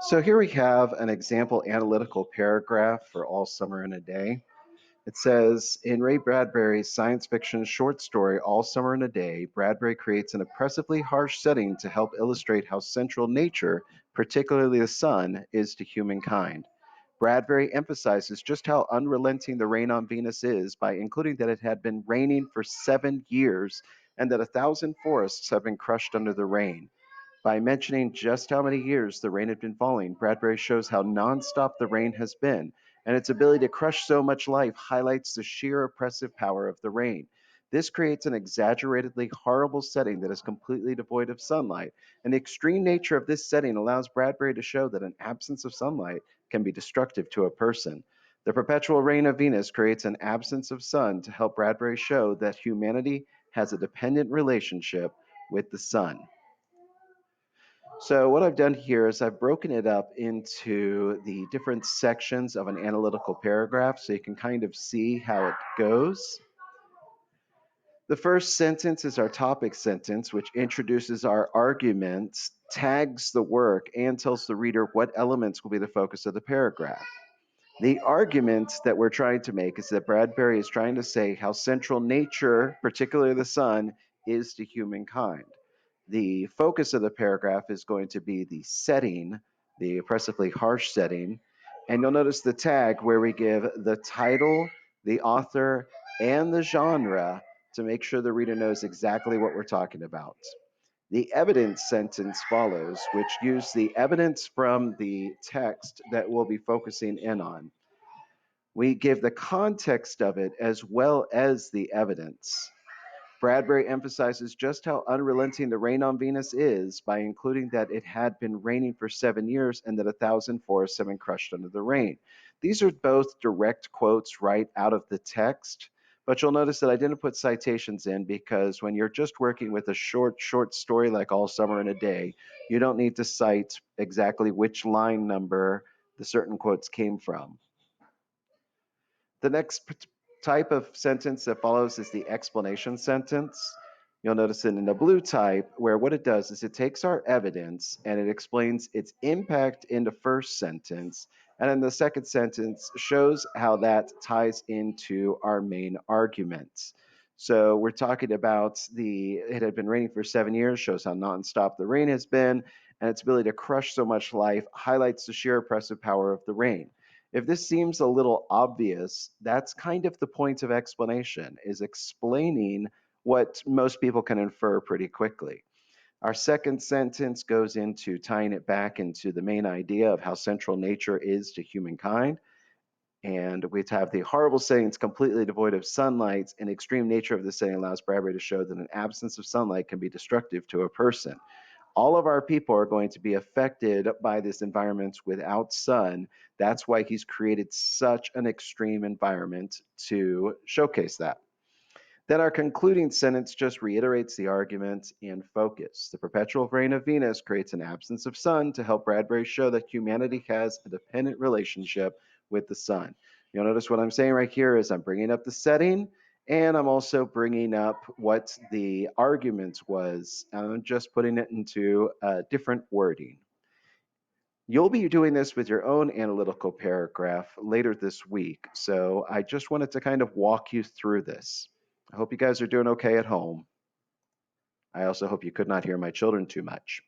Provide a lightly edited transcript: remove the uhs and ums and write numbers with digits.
So here we have an example analytical paragraph for All Summer in a Day. It says, in Ray Bradbury's science fiction short story All Summer in a Day, Bradbury creates an oppressively harsh setting to help illustrate how central nature, particularly the sun, is to humankind. Bradbury emphasizes just how unrelenting the rain on Venus is by including that it had been raining for 7 years and that 1,000 forests have been crushed under the rain. By mentioning just how many years the rain had been falling, Bradbury shows how nonstop the rain has been, and its ability to crush so much life highlights the sheer oppressive power of the rain. This creates an exaggeratedly horrible setting that is completely devoid of sunlight, and the extreme nature of this setting allows Bradbury to show that an absence of sunlight can be destructive to a person. The perpetual rain of Venus creates an absence of sun to help Bradbury show that humanity has a dependent relationship with the sun. So what I've done here is I've broken it up into the different sections of an analytical paragraph so you can kind of see how it goes. The first sentence is our topic sentence, which introduces our arguments, tags the work, and tells the reader what elements will be the focus of the paragraph. The argument that we're trying to make is that Bradbury is trying to say how central nature, particularly the sun, is to humankind. The focus of the paragraph is going to be the setting, the oppressively harsh setting. And you'll notice the tag where we give the title, the author, and the genre to make sure the reader knows exactly what we're talking about. The evidence sentence follows, which gives the evidence from the text that we'll be focusing in on. We give the context of it as well as the evidence. Bradbury emphasizes just how unrelenting the rain on Venus is by including that it had been raining for 7 years and that 1,000 forests have been crushed under the rain. These are both direct quotes right out of the text, but you'll notice that I didn't put citations in because when you're just working with a short story like All Summer in a Day, you don't need to cite exactly which line number the certain quotes came from. The next type of sentence that follows is the explanation sentence. You'll notice it in the blue type, where what it does is it takes our evidence and it explains its impact in the first sentence, and in the second sentence shows how that ties into our main arguments. So we're talking about it had been raining for 7 years, shows how nonstop the rain has been, and its ability to crush so much life highlights the sheer oppressive power of the rain. If this seems a little obvious, that's kind of the point of explanation, is explaining what most people can infer pretty quickly. Our second sentence goes into tying it back into the main idea of how central nature is to humankind. And we have the horrible setting it's completely devoid of sunlight, and extreme nature of the setting allows Bradbury to show that an absence of sunlight can be destructive to a person. All of our people are going to be affected by this environment without sun. That's why he's created such an extreme environment to showcase that. Then our concluding sentence just reiterates the argument and focus. The perpetual rain of Venus creates an absence of sun to help Bradbury show that humanity has a dependent relationship with the sun. You'll notice what I'm saying right here is I'm bringing up the setting, and I'm also bringing up what the argument was. I'm just putting it into different wording. You'll be doing this with your own analytical paragraph later this week, so I just wanted to kind of walk you through this. I hope you guys are doing okay at home. I also hope you could not hear my children too much.